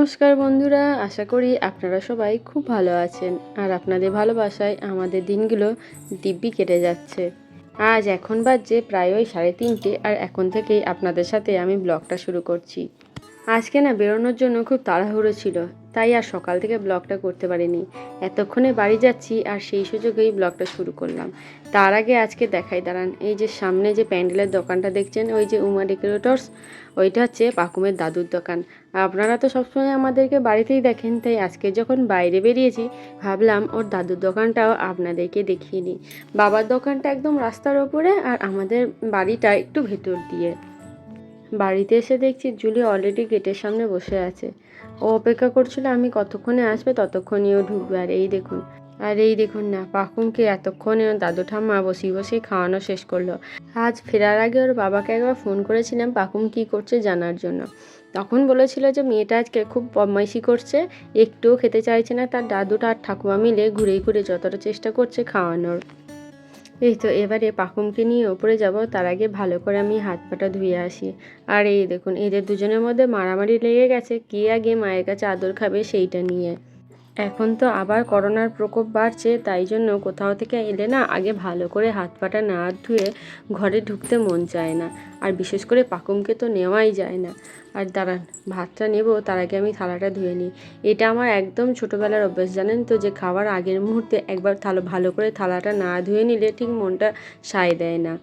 নমস্কার বন্ধুরা, আশা করি আপনারা সবাই খুব ভালো আছেন আর আপনাদের ভালোবাসায় আমাদের দিনগুলো দিব্যি কেটে যাচ্ছে। আজ এখন বাজছে প্রায় ওই 3:30 আর এখন থেকেই আপনাদের সাথে আমি ব্লগটা শুরু করছি। আজকে না বেরোনোর জন্য খুব তাড়াহুড়ো ছিল, তাই আর সকাল থেকে ব্লগটা করতে পারিনি। এতক্ষণে বাড়ি যাচ্ছি আর সেই সুযোগেই ব্লগটা শুরু করলাম। তার আগে আজকে দেখাই দাঁড়ান, এই যে সামনে যে প্যান্ডেলের দোকানটা দেখছেন, ওই যে উমা ডেকোরেটরস, ওইটা হচ্ছে পাকুমের দাদুর দোকান। আপনারা তো সবসময় আমাদেরকে বাড়িতেই দেখেন, তাই আজকে যখন বাইরে বেরিয়েছি ভাবলাম ওর দাদুর দোকানটাও আপনাদেরকে দেখিয়ে নিই। বাবার দোকানটা একদম রাস্তার ওপরে আর আমাদের বাড়িটা একটু ভেতর দিয়ে। বাড়িতে এসে দেখছি জুলি অলরেডি গেটের সামনে বসে আছে। ও অপেক্ষা করছিল আমি কতক্ষণে আসবে ততক্ষণই ও ঢুকবে। আর এই দেখুন না, পাকুমকে এতক্ষণে ওর দাদু ঠাম্মা বসে খাওয়ানো শেষ করলো। আজ ফেরার আগে ওর বাবাকে একবার ফোন করেছিলাম পাকুম কী করছে জানার জন্য। তখন বলেছিল যে মেয়েটা আজকে খুব বদমাইশি করছে, একটুও খেতে চাইছে না। তার দাদুটা আর ঠাকুমা মিলে ঘুরে ঘুরে যতটা চেষ্টা করছে খাওয়ানোর। এই তো এবারে পাকুমকে নিয়ে ওপরে যাব, তার আগে ভালো করে আমি হাত পাটা ধুয়ে আসি। আর এই দেখুন এদের দুজনের মধ্যে মারামারি লেগে গেছে, কে আগে মায়ের কাছে আদর খাবে সেইটা নিয়ে। এখন তো আবার করোনার প্রকোপ বাড়ছে, তাই জন্য কোথাও থেকে এলে না আগে ভালো করে হাত পাটা না ধুয়ে ঘরে ঢুকতে মন চায় না। আর বিশেষ করে পাকুমকে তো নেওয়াই যায় না। আর দাঁড়ান, ভাতটা নেব তার আগে আমি থালাটা ধুয়ে নিই। এটা আমার একদম ছোটোবেলার অভ্যাস, জানেন তো, যে খাওয়ার আগের মুহূর্তে একবার ভালো করে থালাটা না ধুয়ে নিলে ঠিক মনটা সায় দেয় না।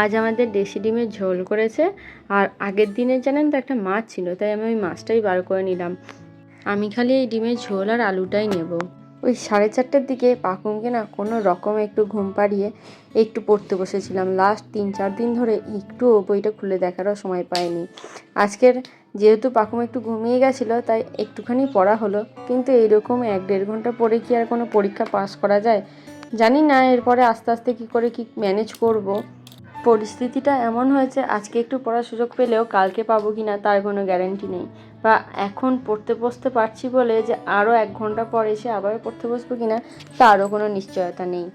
আজ আমাদের দেশি ডিমের ঝোল করেছে, আর আগের দিনের জানেন তো একটা মাছ ছিল, তাই আমি ওই মাছটাই বার করে নিলাম। আমি খালি এই ডিমের ঝোল আর আলুটাই নেব। ওই 4:30টার দিকে পাকুমকে না কোনো রকমে একটু ঘুম পাড়িয়ে একটু পড়তে বসেছিলাম। লাস্ট 3-4 দিন ধরে একটুও বইটা খুলে দেখারও সময় পাইনি। আজকের যেহেতু পাকুম একটু ঘুমিয়ে গেছিলো তাই একটুখানি পড়া হলো, কিন্তু এইরকম 1-1.5 ঘন্টা পড়ে কি আর কোনো পরীক্ষা পাস করা যায়? জানি না এরপরে আস্তে আস্তে কী করে কি ম্যানেজ করব। পরিস্থিতিটা এমন হয়েছে আজকে একটু পড়ার সুযোগ পেলেও কালকে পাবো কি না তার কোনো গ্যারান্টি নেই। বা এখন পড়তে বসতে পারছি বলে যে আরও 1 ঘন্টা পর এসে আবারও পড়তে বসবো কি না তারও কোনো নিশ্চয়তা নেই।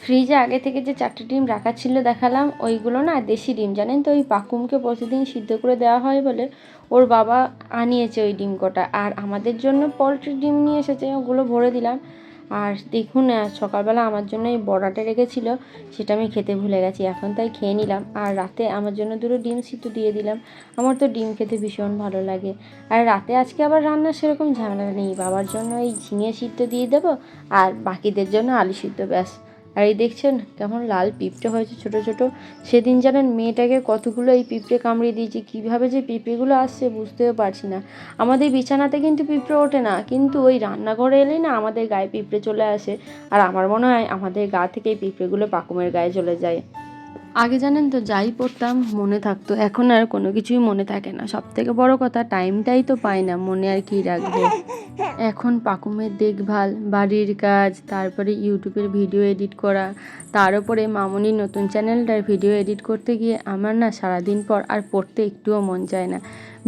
ফ্রিজে আগে থেকে যে 4টে ডিম রাখা ছিল দেখালাম, ওইগুলো না দেশি ডিম, জানেন তো, ওই পাকুমকে প্রতিদিন সিদ্ধ করে দেওয়া হয় বলে ওর বাবা আনিয়েছে ওই ডিম কটা। আর আমাদের জন্য পোলট্রির ডিম নিয়ে এসেছে, ওগুলো ভরে দিলাম। আর দেখুন সকালবেলা আমার জন্য এই বড়াটা রেখেছিল, সেটা আমি খেতে ভুলে গেছি, এখন তাই খেয়ে নিলাম। আর রাতে আমার জন্য 2টো ডিম সিদ্ধ দিয়ে দিলাম। আমার তো ডিম খেতে ভীষণ ভালো লাগে। আর রাতে আজকে আবার রান্নার সেরকম ঝামেলা নেই, বাবার জন্য এই ঝিঙে সিদ্ধ দিয়ে দেবো আর বাকিদের জন্য আলু সিদ্ধ, ব্যাস। আর এই দেখছেন কেমন লাল পিঁপড়ে হয়েছে ছোট ছোট। সেদিন জানেন মেয়েটাকে কতগুলো এই পিঁপড়ে কামড়িয়ে দিয়েছি, কীভাবে যে পিঁপড়েগুলো আসছে বুঝতেও পারছি না। আমাদের বিছানাতে কিন্তু পিঁপড়ে ওঠে না, কিন্তু ওই রান্নাঘরে এলেই না আমাদের গায়ে পিঁপড়ে চলে আসে। আর আমার মনে হয় আমাদের গা থেকে এই পিঁপড়েগুলো পাকুমের গায়ে চলে যায়। আগে জানেন তো যাই পড়তাম মনে থাকতো, এখন আর কোনো কিছুই মনে থাকে না। সব থেকে বড় কথা টাইমটাই তো পাই না, মনে আর কি রাখবো। এখন পাকুমের দেখভাল, বাড়ির কাজ, তারপরে ইউটিউবের ভিডিও এডিট করা, তার উপরে মামনির নতুন চ্যানেলটার ভিডিও এডিট করতে গিয়ে আমার না সারাদিন পর আর পড়তে একটুও মন চায় না।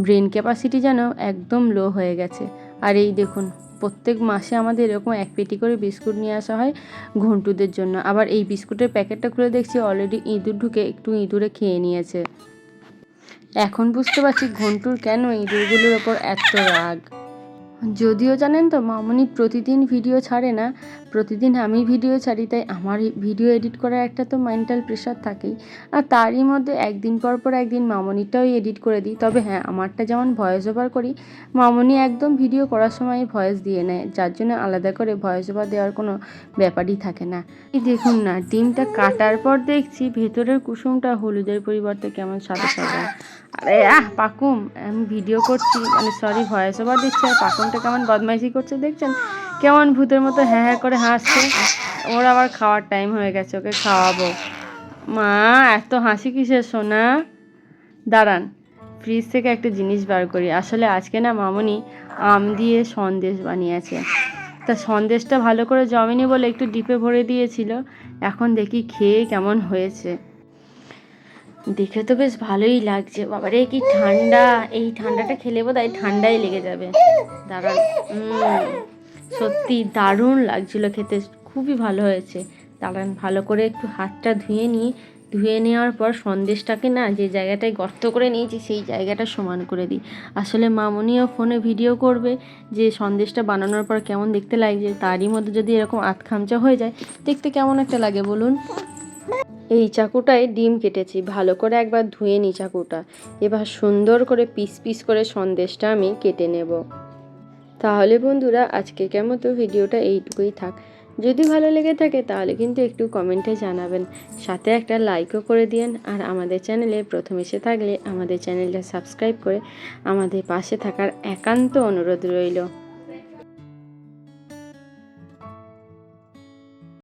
ব্রেন ক্যাপাসিটি যেন একদম লো হয়ে গেছে। আর এই দেখুন প্রত্যেক মাসে আমাদের এরকম 1 পেটি করে বিস্কুট নিয়ে আসা হয় ঘন্টুদের জন্য। আবার এই বিস্কুটের প্যাকেটটা খুলে দেখছি অলরেডি ইঁদুর ঢুকে একটু ইঁদুরে খেয়ে নিয়েছে। এখন বুঝতে পারছি ঘন্টুর কেন ইঁদুরগুলোর ওপর এত রাগ। যদিও জানেন তো মামনি প্রতিদিন ভিডিও ছাড়ে না, প্রতিদিন আমি ভিডিও ছাড়ি, তাই আমার ভিডিও এডিট করার একটা তো মেন্টাল প্রেশার থাকেই। আর তারই মধ্যে একদিন পর একদিন মামনিটাও এডিট করে দিই। তবে হ্যাঁ, আমারটা যেমন ভয়েস ওভার করি, মামনি একদম ভিডিও করার সময় ভয়েস দিয়ে নেয়, যার জন্য আলাদা করে ভয়েস ওভার দেওয়ার কোনো ব্যাপারই থাকে না। এই দেখুন না, ডিমটা কাটার পর দেখছি ভেতরের কুসুমটা হলুদের পরিবর্তে কেমন সাদা সাদা। আরে পাকুম, আমি ভিডিও করছি, মানে সরি ভয়েস ওভার দিচ্ছি, আর পাকুমটা কেমন বদমাইশি করছে দেখছেন, কেমন ভূতের মতো হ্যাঁ হ্যাঁ করে হাসছে। ওর আবার খাওয়ার টাইম হয়ে গেছে, ওকে খাওয়াবো। মা এত হাসি কিসের সোনা? দাঁড়ান, ফ্রিজ থেকে একটা জিনিস বার করি। আসলে আজকে না মামনি আম দিয়ে সন্দেশ বানিয়েছে, তা সন্দেশটা ভালো করে জমেনি বলে একটু ডিপে ভরে দিয়েছিল। এখন দেখি খেয়ে কেমন হয়েছে। দেখে তো বেশ ভালোই লাগছে। বাবারে কি ঠান্ডা, এই ঠান্ডাটা খেলে বোধহয় ঠান্ডাই লেগে যাবে। দাঁড়ান, সত্যি দারুণ লাগছিল খেতে, খুবই ভালো হয়েছে। দাঁড়ান ভালো করে একটু হাতটা ধুয়ে নিই, ধুয়ে নেওয়ার পর সন্দেশটাকে না যে জায়গাটায় গর্ত করে নিয়েছি সেই জায়গাটা সমান করে দিই। আসলে মামনিও ফোনে ভিডিও করবে যে সন্দেশটা বানানোর পর কেমন দেখতে লাগছে, তারই মধ্যে যদি এরকম আধ খামচা হয়ে যায় দেখতে কেমন একটা লাগে বলুন। এই চাকুটায় ডিম কেটেছি, ভালো করে একবার ধুয়ে নিই চাকুটা। এবার সুন্দর করে পিস পিস করে সন্দেশটা আমি কেটে নেব। তাহলে বন্ধুরা আজকের মতো ভিডিওটা এইটুকুই থাক। যদি ভালো লেগে থাকে তাহলে কিন্তু একটু কমেন্টে জানাবেন, সাথে একটা লাইকও করে দিন। আর আমাদের চ্যানেলে প্রথম এসে থাকলে আমাদের চ্যানেলটা সাবস্ক্রাইব করে আমাদের পাশে থাকার একান্ত অনুরোধ রইল।